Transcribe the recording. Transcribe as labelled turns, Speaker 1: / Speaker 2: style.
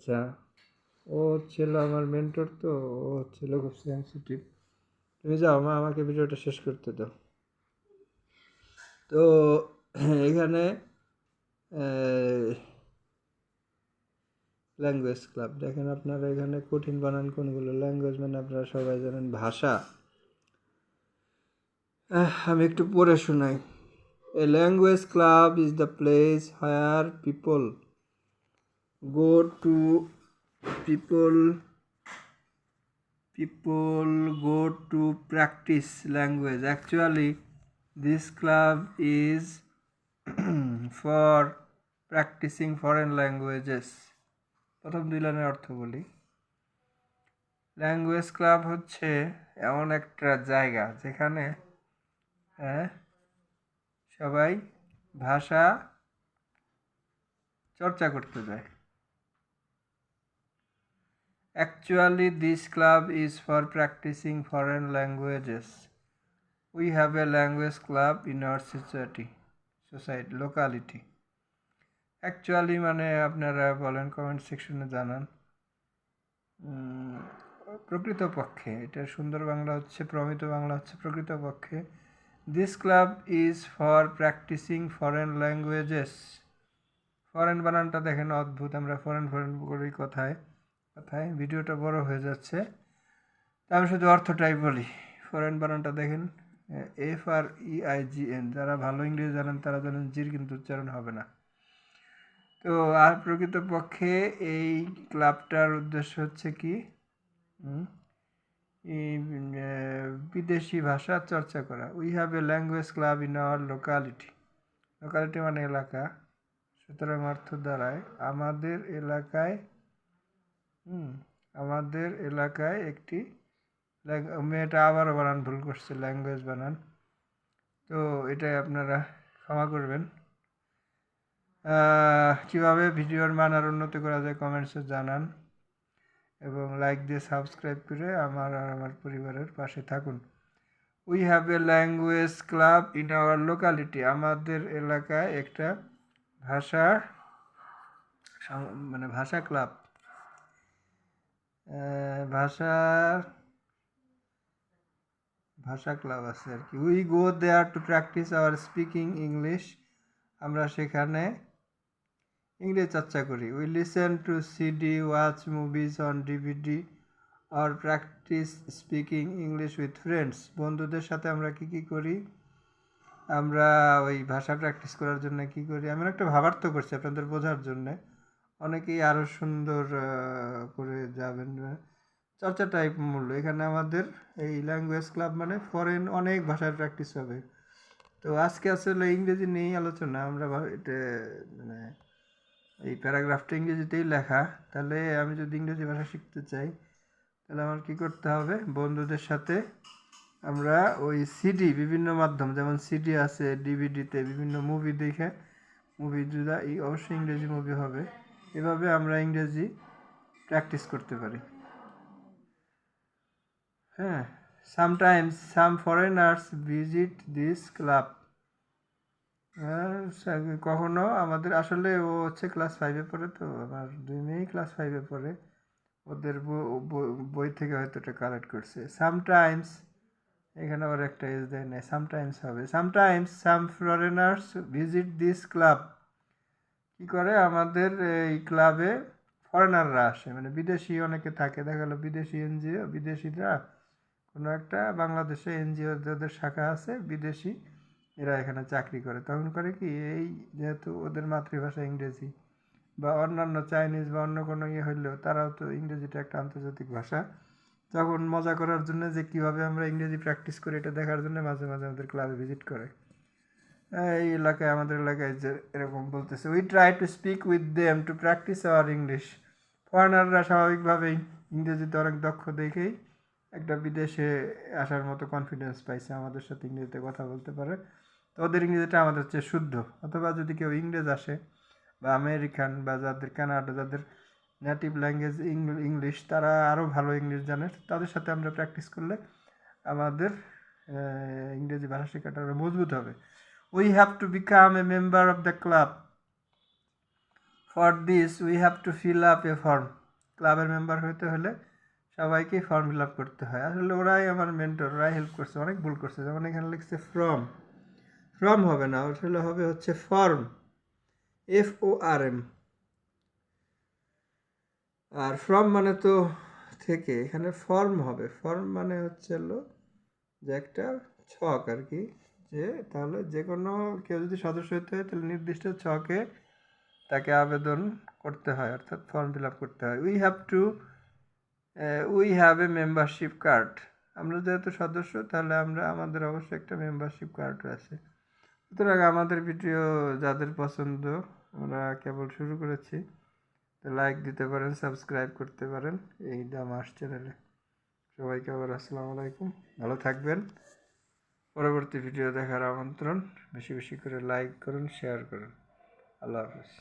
Speaker 1: আচ্ছা, ও ছিল আমার মেন্টর, তো ও ছিল খুব সেন্সিটিভ। তুমি যাও মা, আমাকে ভিডিওটা শেষ করতে দাও। তো এখানে ল্যাঙ্গুয়েজ ক্লাব দেখেন আপনারা, এখানে কঠিন বানান কোনগুলো। ল্যাঙ্গুয়েজ মানে আপনারা সবাই জানেন ভাষা। আমি একটু পড়ে শোনাই। A language club is the place where go to people people go to practice language. Actually, this club is for practicing foreign languages. প্রথম দুই লাইনের অর্থ বলি। ল্যাঙ্গুয়েজ ক্লাব হচ্ছে এমন একটা জায়গা যেখানে সবাই ভাষা চর্চা করতে যায়। Actually, this club is for practicing foreign languages. We have a language club in our society, locality. Actually মানে আপনারা বলেন, কমেন্ট সেকশনে জানান। প্রকৃতপক্ষে, এটা সুন্দর বাংলা হচ্ছে, প্রমিত বাংলা হচ্ছে প্রকৃতপক্ষে। This club is for practising foreign languages. Foreign বানানটা দেখেন অদ্ভুত, আমরা ফরেন করি কথায় কথায়। ভিডিওটা বড় হয়ে যাচ্ছে, তা আমি শুধু অর্থটাই বলি। ফরেন বানানটা দেখেন, FREIGN। যারা ভালো ইংরেজি জানেন তারা জানেন জির কিন্তু উচ্চারণ হবে না। তো আর প্রকৃতপক্ষে এই ক্লাবটার উদ্দেশ্য হচ্ছে কি, বিদেশি ভাষা চর্চা করা। We have a language club in our locality. Locality মানে এলাকা, সুতরাং অর্থ দ্বারায় আমাদের এলাকায় একটি মেয়েটা আবারও বানান ভুল করছে, ল্যাঙ্গুয়েজ বানান। তো এটাই আপনারা ক্ষমা করবেন। কীভাবে ভিডিওর মান আর উন্নতি করা যায় কমেন্টসে জানান, এবং লাইক দিয়ে সাবস্ক্রাইব করে আমার আর আমার পরিবারের পাশে থাকুন। We have a language club in our locality. আমাদের এলাকায় একটা ভাষা ক্লাব, ভাষা ক্লাব আছে আর কি। We go there to practise our speaking English. আমরা সেখানে ইংরেজি চর্চা করি। We listen to CD, watch movies on DVD, আর practise speaking English with friends. বন্ধুদের সাথে আমরা কি করি, আমরা ওই ভাষা প্র্যাকটিস করার জন্য কি করি, আমি একটা ভাবার্থ করছি আপনাদের বোঝার জন্যে, অনেকেই আরও সুন্দর করে যাবেন। চর্চা টাইপ মূল্য এখানে আমাদের এই ল্যাঙ্গুয়েজ ক্লাব মানে ফরেন অনেক ভাষার প্র্যাকটিস হবে। তো আজকে আসলে ইংরেজি নিয়েই আলোচনা। আমরা এটা মানে এই প্যারাগ্রাফটা ইংরেজিতেই লেখা। তাহলে আমি যদি ইংরেজি ভাষা শিখতে চাই তাহলে আমার কী করতে হবে, বন্ধুদের সাথে আমরা ওই সিডি, বিভিন্ন মাধ্যম যেমন সিডি আছে, ডিভিডিতে বিভিন্ন মুভি দেখে, মুভি যদি অবশ্যই ইংরেজি মুভি হবে, এভাবে আমরা ইংরেজি প্র্যাকটিস করতে পারি। হ্যাঁ, sometimes some foreigners visit this club. কখনো আমাদের, আসলে ও হচ্ছে ক্লাস 5-এ পড়ে, তো আমার 2 মেয়েই ক্লাস 5-এ পড়ে, ওদের বই থেকে হয়তো এটা কালেক্ট করছে। সামটাইমস, এখানে আবার একটা এজ দেয় না, সামটাইমস হবে। Sometimes some foreigners visit this club. কী করে, আমাদের এই ক্লাবে ফরেনাররা আসে, মানে বিদেশি অনেকে থাকে। দেখা গেলো বিদেশি এনজিও, বিদেশিরা কোনো একটা বাংলাদেশে এনজিও যাদের শাখা আছে বিদেশি, এরা এখানে চাকরি করে। তখন করে কি, এই যেহেতু ওদের মাতৃভাষা ইংরেজি, বা অন্যান্য চাইনিজ বা অন্য কোনো হইলেও তারাও তো, ইংরেজিটা একটা আন্তর্জাতিক ভাষা। তখন মজা করার জন্য যে কীভাবে আমরা ইংরেজি প্র্যাকটিস করি এটা দেখার জন্য মাঝে মাঝে আমাদের ক্লাবে ভিজিট করে। এই এলাকায়, আমাদের এলাকায় যে এরকম বলতেছে, we try to speak with them to practise our English. ফরেনাররা স্বাভাবিকভাবেই ইংরেজিতে অনেক দক্ষ দেখেই একটা বিদেশে আসার মতো কনফিডেন্স পাইছে, আমাদের সাথে ইংরেজিতে কথা বলতে পারে। তো ওদের ইংরেজিটা আমাদের চেয়ে শুদ্ধ। অথবা যদি কেউ ইংরেজ আসে বা আমেরিকান বা যাদের কানাডা, যাদের নেটিভ ল্যাঙ্গুয়েজ ইংলিশ, তারা আরও ভালো ইংলিশ জানে, তাদের সাথে আমরা প্র্যাকটিস করলে আমাদের ইংরেজি ভাষা শেখাটা মজবুত হবে। We have to become a member of the club. For this we have to fill up A form. ক্লাবের মেম্বার হইতে হলে সবাইকেই ফর্ম ফিল আপ করতে হয়। আসলে ওরাই আমার মেন্টর, ওরাই হেল্প করছে, অনেক ভুল করছে। যেমন এখানে লিখছে ফ্রম, ফ্রম হবে না, আসলে হবে হচ্ছে ফর্ম, FORM। আর ফ্রম মানে তো থেকে, এখানে ফর্ম হবে। ফর্ম মানে হচ্ছে হলো যে একটা ছক আর কি, যে তাহলে যে কোনো কেউ যদি সদস্য হতে হয় তাহলে নির্দিষ্ট ছকে তাকে আবেদন করতে হয়, অর্থাৎ ফর্ম ফিল আপ করতে হয়। We have a membership card. আমরা যেহেতু সদস্য তাহলে আমাদের অবশ্যই একটা মেম্বারশিপ কার্ড আছে। সুতরাং আমাদের ভিডিও যাদের পছন্দ, আমরা কেবল শুরু করেছি, তো লাইক দিতে পারেন, সাবস্ক্রাইব করতে পারেন এই দামাস চ্যানেলে। সবাইকে আবার আসসালামু আলাইকুম, ভালো থাকবেন। পরবর্তী ভিডিও দেখার আমন্ত্রণ। বেশি বেশি করে লাইক করুন, শেয়ার করুন। আল্লাহ হাফেজ।